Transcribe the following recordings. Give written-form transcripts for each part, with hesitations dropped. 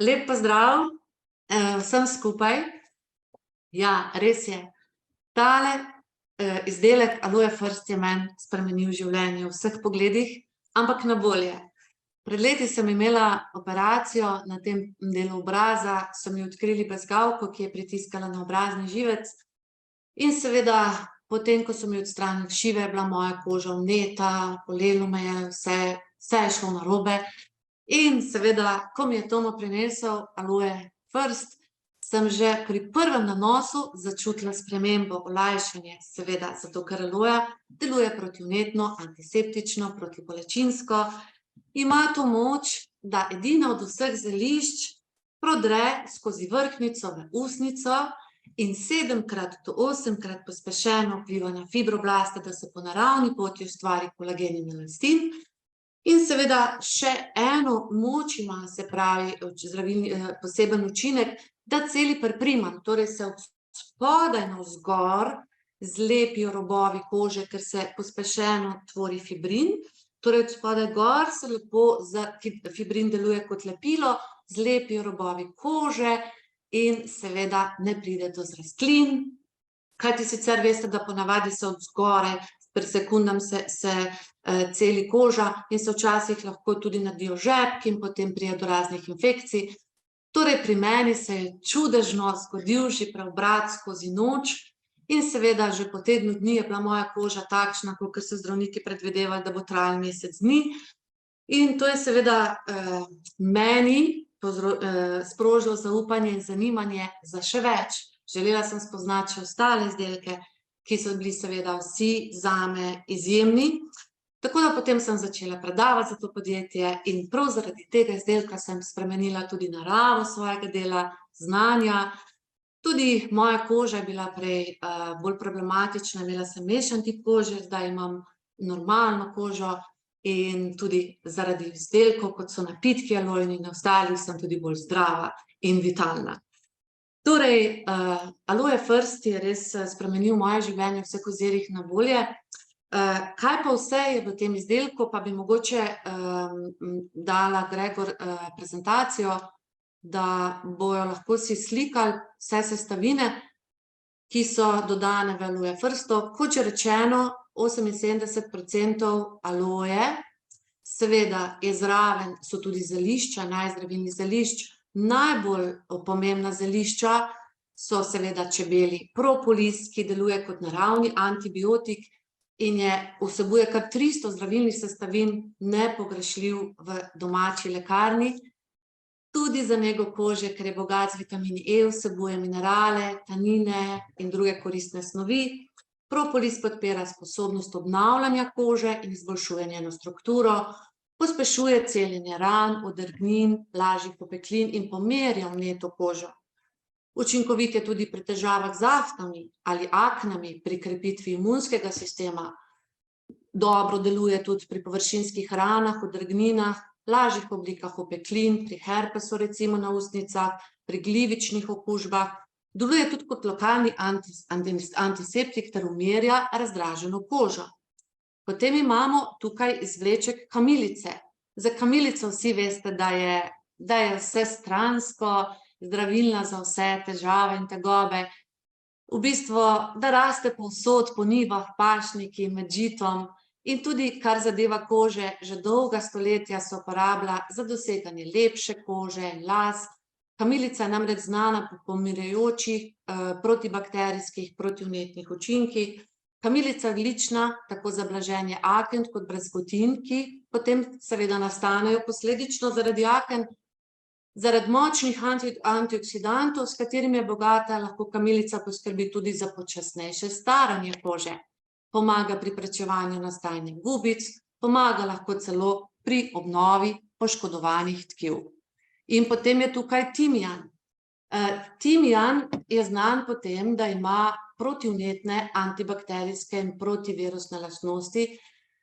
Lep pozdrav vsem skupaj. Ja, res je. Tale izdelek Aloe First je meni spremenil življenje v vseh pogledih, ampak na bolje. Pred leti sem imela operacijo na tem delu obraza, so mi odkrili bezgavko, ki je pritiskala na obrazni živec. In seveda, potem, ko so mi odstranili šive, je bila moja koža vneta, bolelo me je, vse je šlo narobe. In seveda, ko mi je Tomo prinesel Aloe First, sem že pri prvem nanosu začutila spremembo, olajšanje, seveda, zato ker aloja deluje protivnetno, antiseptično, protibolečinsko. Ima to moč, da edina od vseh zelišč prodre skozi vrhnjico v usnjico in 7-krat do 8-krat pospešeno vpliva na fibroblaste, da se po naravni poti ustvari kolagen in elastin. In seveda še eno moč ima, se pravi, poseben učinek, da celi pripriman, torej se od spodaj navzgor zlepijo robovi kože, ker se pospešeno tvori fibrin, torej od spodaj gor se lepo, fibrin deluje kot lepilo, zlepijo robovi kože in seveda ne pride do zrastlin, kajti sicer veste, da ponavadi se od zgoraj pri sekundam se celi koža in se včasih lahko tudi naredijo žepki in potem pride do raznih infekcij. Torej pri meni se je čudežno zgodil že preobrat skozi noč in seveda že po tednu dni je bila moja koža takšna, kakor so zdravniki predvidevali, da bo trajalo mesec dni. In to je seveda meni sprožilo zaupanje in zanimanje za še več. Želela sem spoznati še ostale izdelke, ki so bili seveda vsi zame izjemni. Tako da potem sem začela predavati za to podjetje in prav zaradi tega izdelka sem spremenila tudi naravo svojega dela, znanja. Tudi moja koža je bila prej bolj problematična, imela sem mešan tip kože, zdaj imam normalno kožo in tudi zaradi izdelkov, kot so napitki alojini in ostalih, sem tudi bolj zdrava in vitalna. Torej, Aloe First je res spremenil moje življenje v vseh ozirih na bolje. Kaj pa vse je v tem izdelku, pa bi mogoče dala Gregor prezentacijo, da bojo lahko si slikali vse sestavine, ki so dodane v Aloe Firstu. Kot že rečeno, 78% aloje, seveda je zraven, so tudi zelišča, najzdravilnih zelišč. Najbolj pomembna zelišča so seveda čebelji propolis, ki deluje kot naravni antibiotik in vsebuje kar 300 zdravilnih sestavin, nepogrešljiv v domači lekarni. Tudi za nego kože, ker je bogat z vitamini E, vsebuje minerale, tanine in druge koristne snovi. Propolis podpira sposobnost obnavljanja kože in izboljšuje njeno strukturo, pospešuje celjenje ran, odrgnin, lažjih opeklin in pomirja vneto kožo. Učinkovit je tudi pri težavah z aftami ali aknami, pri krepitvi imunskega sistema. Dobro deluje tudi pri površinskih ranah, odrgninah, lažjih oblikah opeklin, pri herpesu recimo na ustnicah, pri glivičnih okužbah. Deluje tudi kot lokalni antiseptik ter umirja razdraženo kožo. Potem imamo tukaj izvleček kamilice. Za kamilico vsi veste, da je vsestransko zdravilna za vse težave in tegobe. V bistvu, da raste povsod po njivah, pašniki, med žitom in tudi, kar zadeva kože, že dolga stoletja se uporablja za doseganje lepše kože in las. Kamilica je namreč znana po pomirjajočih, protibakterijskih, protivnetnih učinkih. Kamilica je odlična tako za blaženje aken kot brazgotin, ki potem seveda nastanejo posledično zaradi aken. Zaradi močnih antioksidantov, s katerimi je bogata, lahko kamilica poskrbi tudi za počasnejše staranje kože. Pomaga pri preprečevanju nastajanja gubic, pomaga lahko celo pri obnovi poškodovanih tkiv. In potem je tukaj timijan. Timijan je znan po tem, da ima protivnetne, antibakterijske in protivirusne lastnosti,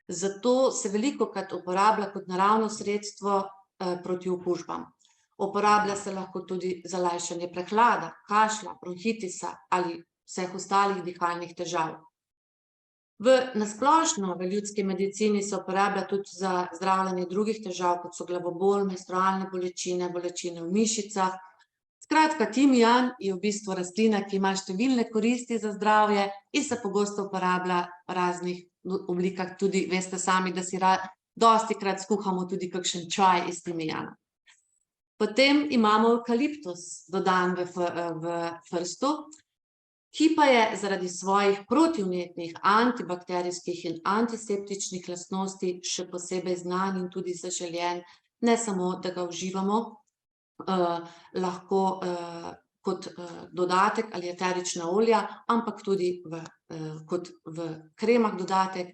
zato se velikokrat uporablja kot naravno sredstvo proti okužbam. Uporablja se lahko tudi za lajšanje prehlada, kašlja, bronhitisa ali vseh ostalih dihalnih težav. Nasplošno v ljudski medicini se uporablja tudi za zdravljenje drugih težav, kot so glavobol, menstrualne bolečine, bolečine v mišicah. Skratka, timijan je v bistvu rastlina, ki ima številne koristi za zdravje in se pogosto uporablja v raznih oblikah, tudi veste sami, da si dostikrat skuhamo tudi kakšen čaj iz timijana. Potem imamo evkaliptus dodan v hrstu, ki pa je zaradi svojih protivnetnih, antibakterijskih in antiseptičnih lastnosti še posebej znan in tudi zaželen, ne samo, da ga uživamo, lahko kot dodatek ali eterična olja, ampak tudi kot v kremah dodatek.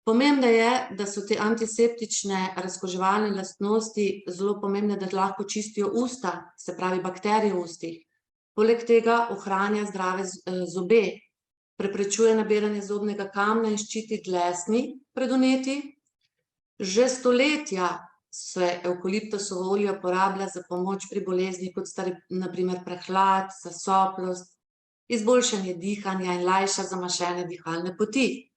Pomembno je, da so te antiseptične razkuževalne lastnosti zelo pomembne, da lahko čistijo usta, se pravi bakterije v ustih. Poleg tega ohranja zdrave zobe, preprečuje nabiranje zobnega kamna in ščiti dlesni pred vnetji. Že stoletja se evkaliptusovo olje uporablja za pomoč pri bolezni, kot sta na primer prehlad, zasoplost, izboljšanje dihanja in lajša zamašene dihalne poti.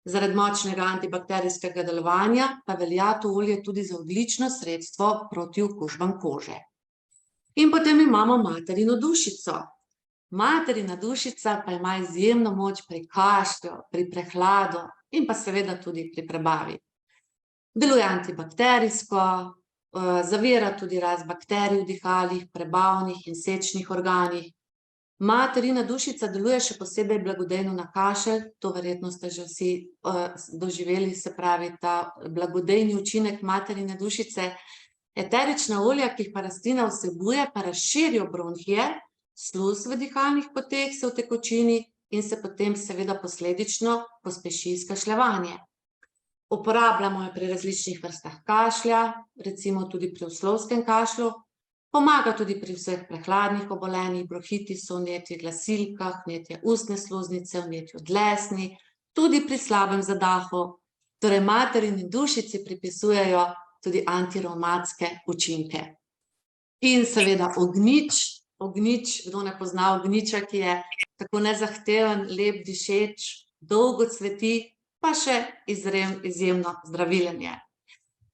Zaradi močnega antibakterijskega delovanja pa velja to olje tudi za odlično sredstvo proti okužbam kože. In potem imamo materino dušico. Materina dušica pa ima izjemno moč pri kašlju, pri prehladu in pa seveda tudi pri prebavi. Deluje antibakterijsko, zavira tudi rast bakterij v dihalih, prebavnih in sečnih organih. Materina dušica deluje še posebej blagodejno na kašelj, to verjetno ste že vsi doživeli, se pravi ta blagodejni učinek materine dušice. Eterična olja, ki jih pa rastlina vsebuje, pa razširijo bronhije, sluz v dihalnih poteh se utekočini in se potem seveda posledično pospeši izkašljevanje. Uporabljamo jo pri različnih vrstah kašlja, recimo tudi pri oslovskem kašlju, pomaga tudi pri vseh prehladnih obolenjih, bronhitisu, vnetju glasilkah, vnetju ustne sluznice, vnetju dlesni, tudi pri slabem zadahu. Torej materini dušici pripisujejo tudi antirevmatske učinke. In seveda ognjič, kdo ne pozna ognjiča, ki je tako nezahteven, lep, dišeč, dolgo cveti, pa še izjemno zdravilen je.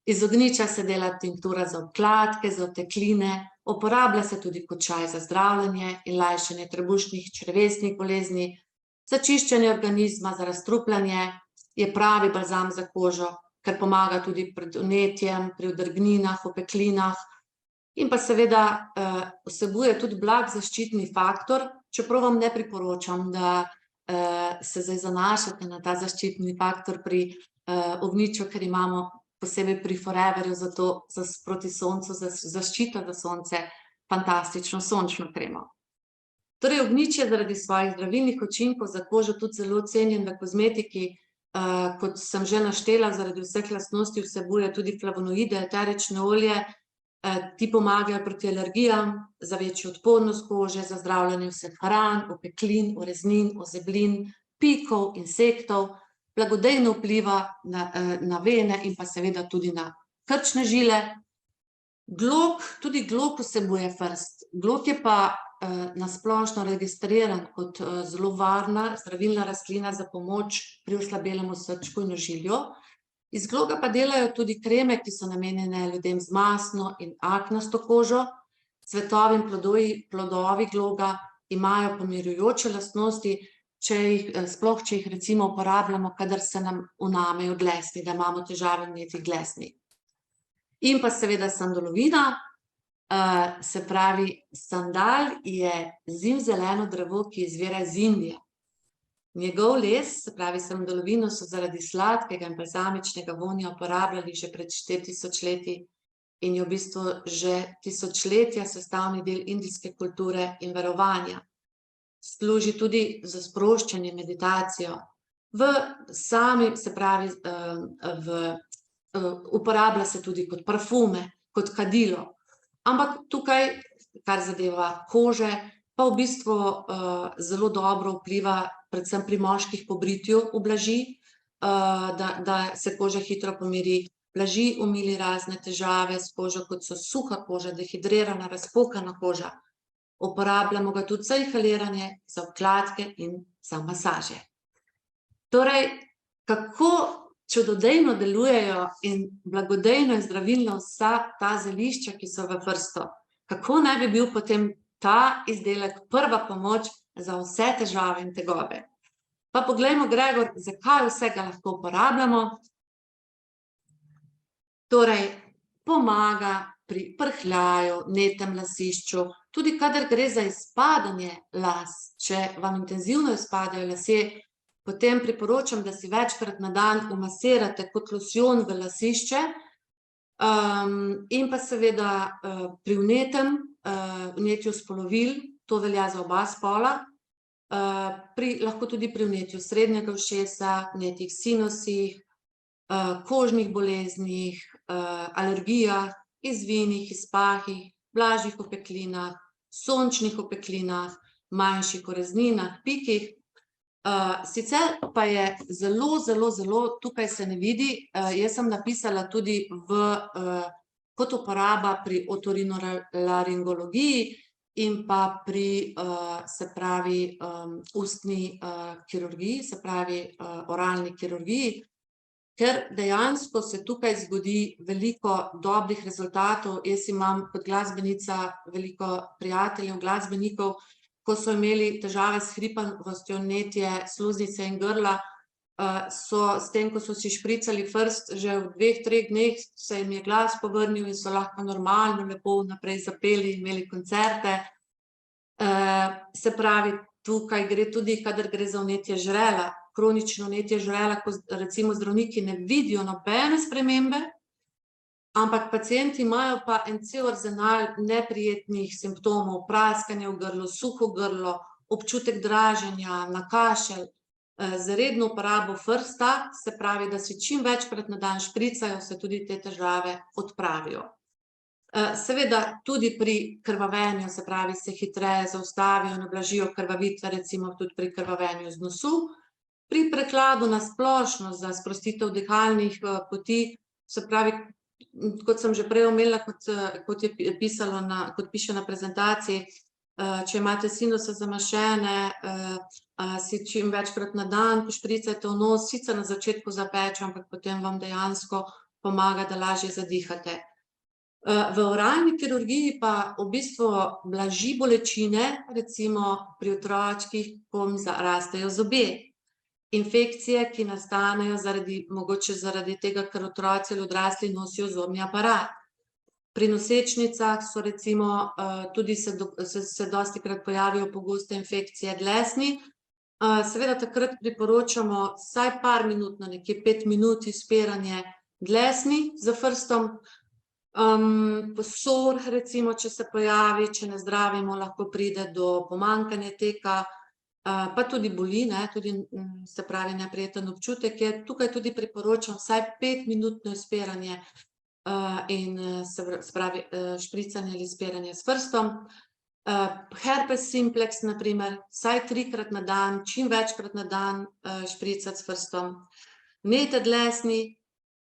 Iz ognjiča se dela tinktura za obkladke, za otekline, uporablja se tudi kot čaj za zdravljenje in lajšanje trebušnih, črevesnih bolezni, za čiščenje organizma, za razstrupljanje, je pravi balzam za kožo, ker pomaga tudi pred vnetjem, pri odrgninah, opeklinah in pa seveda vsebuje tudi blag zaščitni faktor, čeprav vam ne priporočam, da se zdaj zanašate na ta zaščitni faktor pri ognjiču, ker imamo posebej pri Foreverju zato proti soncu, za zaščito za sonce, fantastično sončno kremo. Torej ognjič je zaradi svojih zdravilnih učinkov za kožo tudi zelo cenjen v kozmetiki, kot sem že naštela, zaradi vseh lastnosti vsebuje tudi flavonoide, eterične olje, ti pomagajo proti alergijam, za večjo odpornost kože, za zdravljenje vseh ran, opeklin, oreznin, ozeblin, pikov, insektov, blagodejno vpliva na vene in pa seveda tudi na krčne žile. Tudi glog vsebuje frst. Glog je pa na splošno registriran kot zelo varna zdravilna rastlina za pomoč pri oslabelem srčku in ožilju. Iz gloga pa delajo tudi kreme, ki so namenjene ljudem z mastno in aknasto kožo. Cvetovi in plodovi gloga imajo pomirjujoče lastnosti, sploh če jih recimo uporabljamo, kadar se nam vnamejo dlesni, da imamo težave vnetih dlesni. In pa seveda sandalovina, se pravi, sandal je zimzeleno drevo, ki izvira iz Indije. Njegov les, se pravi sandalovino, so zaradi sladkega in balzamičnega vonja uporabljali že pred 4000 leti in je v bistvu že tisočletja sestavni del indijske kulture in verovanja. Služi tudi za sproščanje, meditacijo. Uporablja se tudi kot parfume, kot kadilo. Ampak tukaj, kar zadeva kože, pa v bistvu zelo dobro vpliva predvsem pri moških po britju ublaži, da se koža hitro pomiri, blaži, omili razne težave s kožo, kot so suha koža, dehidrirana, razpokana koža. Uporabljamo ga tudi za inhaliranje, za obkladke in za masaže. Torej, kako čudodejno delujejo in blagodejno in zdravilno vsa ta zelišča, ki so v prstu. Kako naj bi bil potem ta izdelek prva pomoč za vse težave in tegobe. Pa poglejmo, Gregor, zakaj vsega lahko uporabljamo. Torej, pomaga pri prhljaju, netem lasišču, tudi kadar gre za izpadanje las. Če vam intenzivno izpadajo lasje, potem priporočam, da si večkrat na dan umasirate kot losjon v lasišče, in pa seveda pri vnetju spolovil, to velja za oba spola, lahko tudi pri vnetju srednjega ušesa, vnetih sinusih, kožnih boleznih, alergijah, izvinih, izpahih, blažjih opeklinah, sončnih opeklinah, manjših orezninah, pikih. Sicer pa je zelo, tukaj se ne vidi, jaz sem napisala tudi kot uporaba pri otorinolaringologiji in pa pri, se pravi, ustni kirurgiji, se pravi, oralni kirurgiji, ker dejansko se tukaj zgodi veliko dobrih rezultatov. Jaz imam kot glasbenica veliko prijateljev, glasbenikov, ko so imeli težave s hripavostjo, vnetje sluznice in grla, so s tem, ko so si špricali prst, že v 2-3 dneh se jim je glas povrnil in so lahko normalno, lepo naprej zapeli, imeli koncerte. Se pravi, tukaj gre tudi, kadar gre za vnetje žrela, kronično vnetje žrela, ko recimo zdravniki ne vidijo nobene spremembe, ampak pacienti imajo pa en cel arzenal neprijetnih simptomov, praskanje v grlu, suho grlo, občutek draženja, na kašelj. Z redno uporabo prsta, se pravi, da si čim večkrat na dan špricajo, se tudi te težave odpravijo. Seveda tudi pri krvavenju, se pravi, se hitreje zaustavijo in ublažijo krvavitve, recimo tudi pri krvavenju iz nosu. Pri prehladu na splošno za sprostitev dihalnih poti, se pravi, kot sem že prej omenila, kot je pisalo, kot piše na prezentaciji, če imate sinuse zamašene, si čim večkrat na dan pošpricajte v nos, sicer na začetku zapeče, ampak potem vam dejansko pomaga, da lažje zadihate. V oralni kirurgiji pa v bistvu blaži bolečine, recimo pri otročkih, ko jim rastejo zobje. Infekcije, ki nastanejo mogoče zaradi tega, ker otroci ali odrasli nosijo zobni aparat. Pri nosečnicah so recimo tudi se dostikrat pojavijo pogoste infekcije dlesni. Seveda takrat priporočamo vsaj par minut, nekje 5 minut izpiranje dlesni z prstom. Sor recimo, če se pojavi, če ne zdravimo, lahko pride do pomanjkanja teka, pa tudi boli, tudi se pravi neprijeten občutek je. Tukaj tudi priporočam vsaj 5-minutno izpiranje in se pravi špricanje ali izpiranje s prstom. Herpes simplex, na primer, vsaj 3-krat na dan, čim večkrat na dan špricati s prstom. Vnete dlesni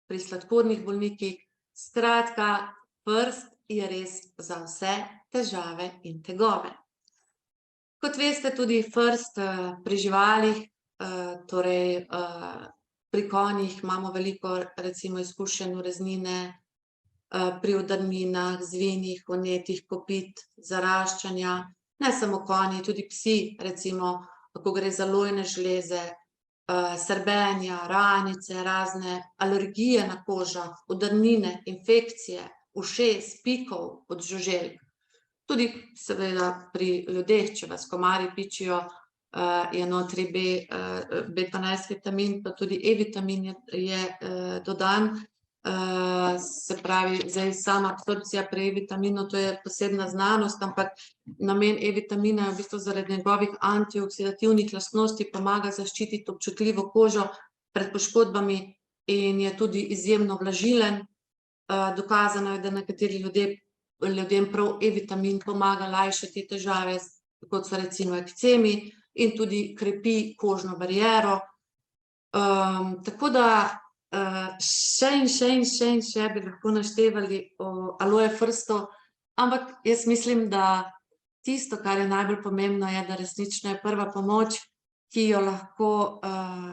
pri sladkornih bolnikih, skratka, prst je res za vse težave in tegobe. Kot veste, tudi prst pri živalih, torej pri konjih imamo veliko recimo izkušenj ureznine, pri udarninah, zvinih, vnetih kopit, zaraščanja, ne samo konji, tudi psi, recimo, ko gre za lojne žleze, srbenja, ranice, razne alergije na kožah, udarnine, infekcije, ušes, pikov od žuželk. Tudi seveda pri ljudeh, če vas komarji pičijo, je notri B12 vitamin, pa tudi E-vitamin je dodan. Se pravi, zdaj sama absorpcija pri E-vitaminu, to je posebna znanost, ampak namen E-vitamina je v bistvu zaradi njegovih antioksidativnih lastnosti pomaga zaščititi občutljivo kožo pred poškodbami in je tudi izjemno vlažilen. Dokazano je, da nekateri ljudem prav E-vitamin pomaga lajšati težave, kot so recimo ekcemi, in tudi krepi kožno bariero. Tako da še bi lahko naštevali o aloe prstu, ampak jaz mislim, da tisto, kar je najbolj pomembno, je, da resnično je prva pomoč, ki jo lahko,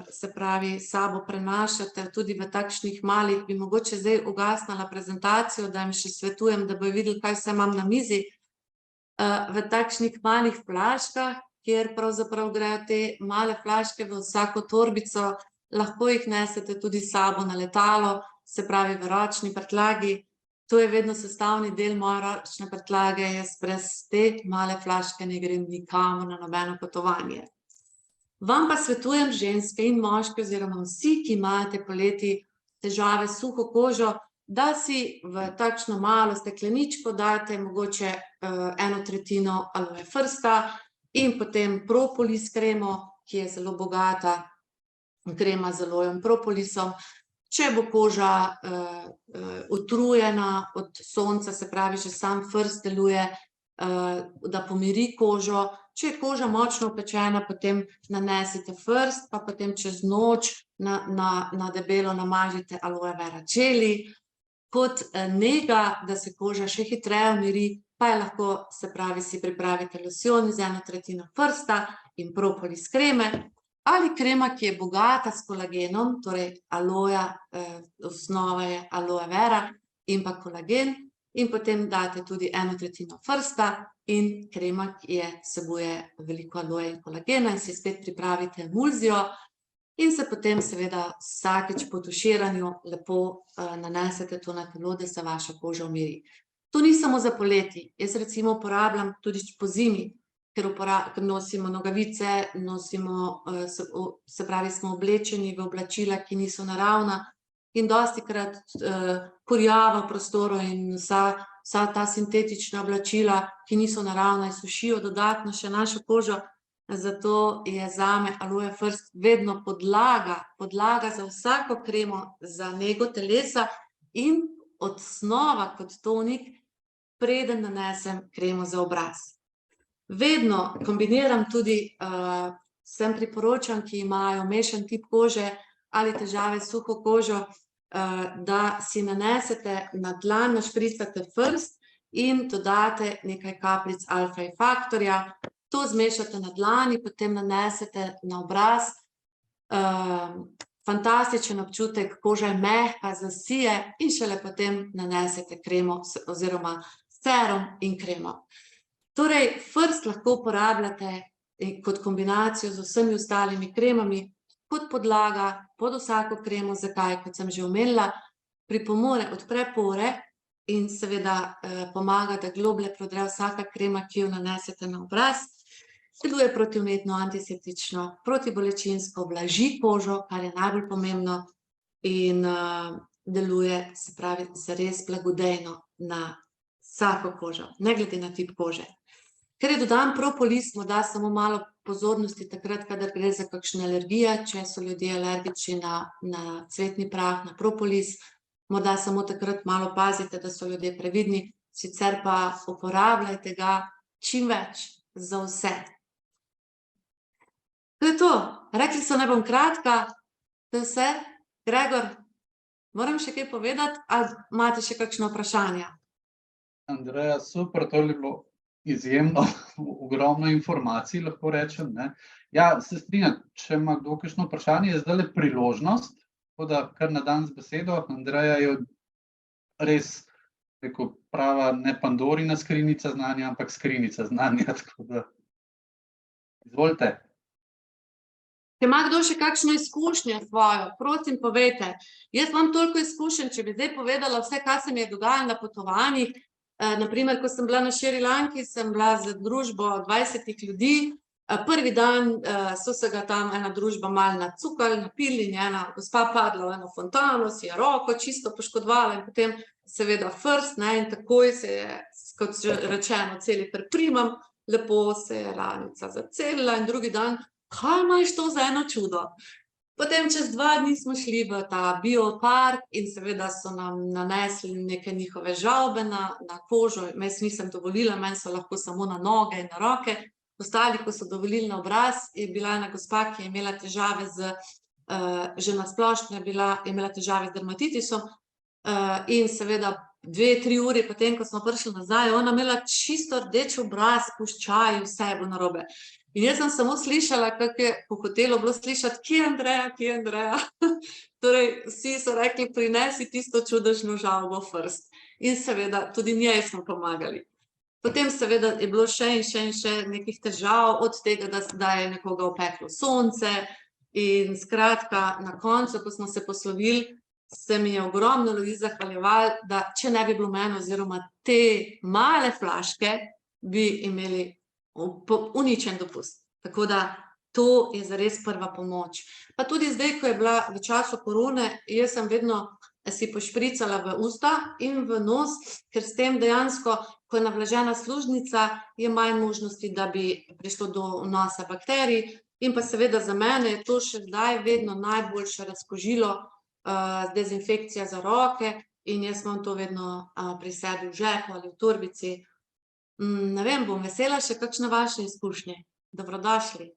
se pravi, sabo prenašate tudi v takšnih malih, bi mogoče zdaj ugasnila prezentacijo, da jim še svetujem, da bojo videli, kaj vse imam na mizi, v takšnih malih flaškah, kjer pravzaprav grejo te male flaške v vsako torbico, lahko jih nesete tudi s sabo na letalo, se pravi v ročni prtljagi. To je vedno sestavni del moje ročne prtljage, jaz brez te male flaške ne grem nikamor na nobeno potovanje. Vam pa svetujem ženske in moški oziroma vsi, ki imate poleti težave s suho kožo, da si v takšno malo stekleničko date mogoče 1/3 aloe frsta in potem propolis kremo, ki je zelo bogata krema z alojem propolisom. Če bo koža utrujena od sonca, se pravi, že sam frst deluje, da pomiri kožo. Če je koža močno opečena, potem nanesite frst, pa potem čez noč na debelo namažite aloe vera čeli. Kot nega, da se koža še hitreje umiri, pa je lahko, se pravi, si pripravite losjon z 1/3 frsta in propolis kreme, ali krema, ki je bogata s kolagenom, torej aloja, osnova je aloe vera in pa kolagen, in potem date tudi 1/3 frsta in krema, ki vsebuje veliko aloje in kolagena, in si spet pripravite emulzijo in se potem seveda vsakič po tuširanju lepo nanesete to na telo, da se vaša koža umiri. To ni samo za poleti, jaz recimo uporabljam tudi po zimi, ker nosimo nogavice, nosimo, se pravi, smo oblečeni v oblačila, ki niso naravna, in dostikrat kurjava v prostoru in vsa ta sintetična oblačila, ki niso naravna, sušijo dodatno še našo kožo, zato je zame aloe frst vedno podlaga za vsako kremo za nego telesa in osnova kot tonik, preden nanesem kremo za obraz. Vedno kombiniram tudi, vsem priporočam, ki imajo mešan tip kože ali težave s suho kožo, da si nanesete na dlan, našpricate frst in dodate nekaj kapljic alfa-faktorja. To zmešate na dlani, potem nanesete na obraz. Fantastičen občutek, koža je mehka, zasije in šele potem nanesete kremo oziroma serum in kremo. Torej, frst lahko uporabljate kot kombinacijo z vsemi ostalimi kremami, kot podlaga pod vsako kremo. Zakaj? Kot sem že omenila, pripomore, odpre pore in seveda pomaga, da globlje prodre vsaka krema, ki jo nanesete na obraz. Deluje protivnetno, antiseptično, protibolečinsko, blaži kožo, kar je najbolj pomembno, in deluje, se pravi, zares blagodejno na vsako kožo, ne glede na tip kože. Ker je dodan propolis, mu da samo malo pozornosti takrat, kadar gre za kakšne alergije, če so ljudje alergični na cvetni prah, na propolis, morda samo takrat malo pazite, da so ljudje previdni, sicer pa uporabljajte ga čim več za vse. To je to. Rekli so, naj bom kratka. To je vse. Gregor, moram še kaj povedati, ali imate še kakšno vprašanje? Andreja, super, to je bilo izjemno, ogromno informacij, lahko rečem, ne. Ja, se strinjam, če ima kdo kakšno vprašanje, je zdajle priložnost, tako da kar na dan z besedo. Andreja je res, rekel, prava ne Pandorina skrinjica znanja, ampak skrinjica znanja, tako da izvolite. Če ima kdo še kakšno izkušnjo svojo, prosim, povejte. Jaz imam toliko izkušenj, če bi zdaj povedala vse, kaj se mi je dogajalo na potovanjih. Na primer, ko sem bila na Šrilanki, sem bila z družbo 20 ljudi. Prvi dan so se ga tam ena družba malo nacukali, napili in je ena gospa padla v eno fontano, si je roko čisto poškodovala in potem seveda frst, ne, in takoj se je, kot že rečeno, celi priprimam, lepo se je ranica zacelila in drugi dan, kaj imaš to za eno čudo? Potem čez 2 dni smo šli v ta biopark in seveda so nam nanesli neke njihove žavbe na kožo. Jaz nisem dovolila, meni so lahko samo na noge in na roke. Ostali, ko so dovolili na obraz, je bila ena gospa, ki je imela težave že na splošno je imela težave z dermatitisom in seveda 2-3 uri potem, ko smo prišli nazaj, ona imela čisto rdeč obraz, puščaj, vse je bilo narobe. In jaz sem samo slišala, kako je po hotelu bilo slišati, kje je Andreja, kje je Andreja. Torej, vsi so rekli, prinesi tisto čudežno žalbo first. In seveda, tudi njej smo pomagali. Potem seveda je bilo še in še nekih težav, od tega, da je nekoga opeklo sonce. In skratka, na koncu, ko smo se poslovili, se mi je ogromno ljudi zahvaljeval, da če ne bi bilo mene oziroma te male flaške, bi imeli uničen dopust. Tako da to je zares prva pomoč. Pa tudi zdaj, ko je bila v času korone, jaz sem vedno si pošpricala v usta in v nos, ker s tem dejansko, ko je navlažena služnica, je manj možnosti, da bi prišlo do vnosa bakterij. In pa seveda za mene je to še zdaj vedno najboljše razkužilo, dezinfekcija za roke, in jaz imam to vedno pri sebi v žepu ali v torbici. Ne vem, bom vesela še kakšne vaše izkušnje. Dobrodošli.